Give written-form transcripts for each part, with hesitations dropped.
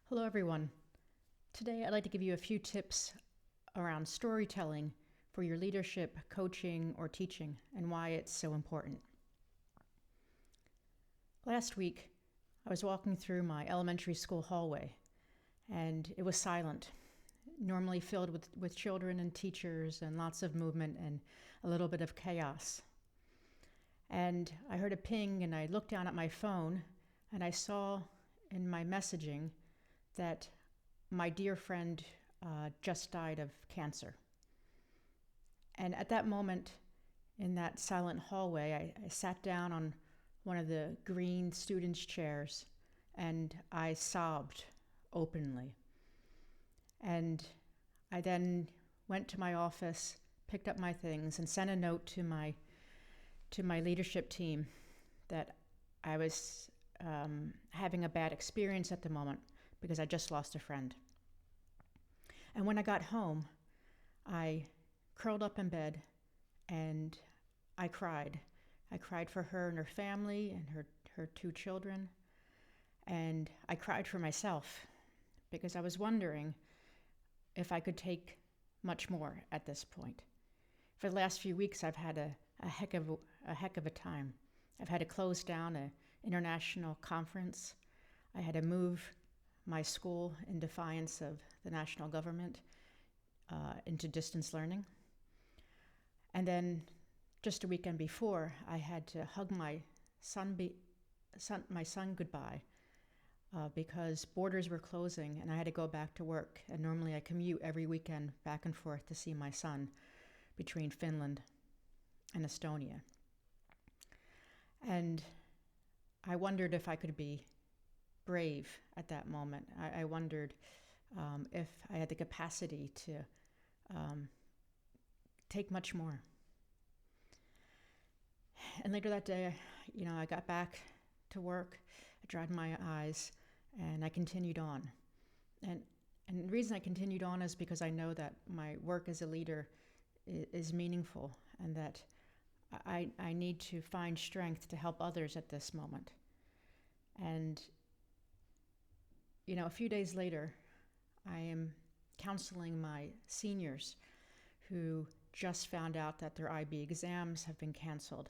Hello, everyone. Today, I'd like to give you a few tips around storytelling for your leadership, coaching, or teaching, and why it's so important. Last week, I was walking through my elementary school hallway, and it was silent, normally filled with children and teachers and lots of movement and a little bit of chaos. And I heard a ping, and I looked down at my phone, and I saw in my messaging that my dear friend just died of cancer. And at that moment, in that silent hallway, I sat down on one of the green students' chairs and I sobbed openly. And I then went to my office, picked up my things, and sent a note to my leadership team that I was having a bad experience at the moment because I just lost a friend. And when I got home, I curled up in bed and I cried. I cried for her and her family and her two children. And I cried for myself because I was wondering if I could take much more at this point. For the last few weeks, I've had a heck of a time. I've had to close down an international conference. I had to move my school in defiance of the national government into distance learning. And then just a weekend before, I had to hug my son goodbye because borders were closing and I had to go back to work. And normally I commute every weekend back and forth to see my son between Finland and Estonia. And I wondered if I could be brave at that moment. I wondered if I had the capacity to take much more. And later that day, I got back to work, I dried my eyes, and I continued on. And the reason I continued on is because I know that my work as a leader is meaningful and that I need to find strength to help others at this moment. And a few days later, I am counseling my seniors who just found out that their IB exams have been canceled.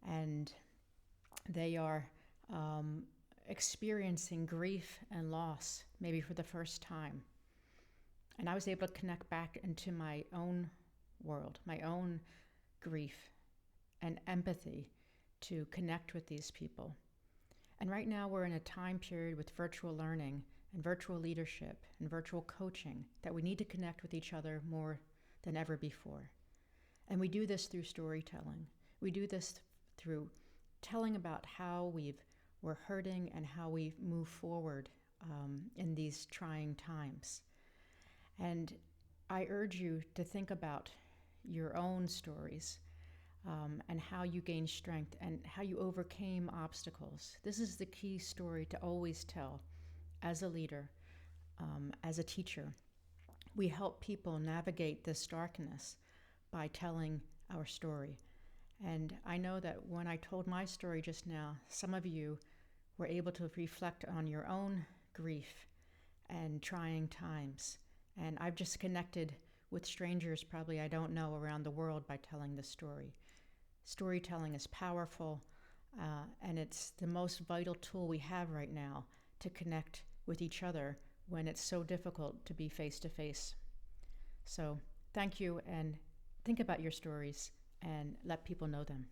And they are experiencing grief and loss, maybe for the first time. And I was able to connect back into my own world, my own grief and empathy to connect with these people. And right now we're in a time period with virtual learning and virtual leadership and virtual coaching that we need to connect with each other more than ever before. And we do this through storytelling. We do this through telling about how we're hurting and how we move forward in these trying times. And I urge you to think about your own stories and how you gained strength and how you overcame obstacles. This is the key story to always tell as a leader, as a teacher. We help people navigate this darkness by telling our story. And I know that when I told my story just now, some of you were able to reflect on your own grief and trying times. And I've just connected with strangers probably I don't know around the world by telling this story. Storytelling is powerful, and it's the most vital tool we have right now to connect with each other when it's so difficult to be face to face. So thank you, and think about your stories and let people know them.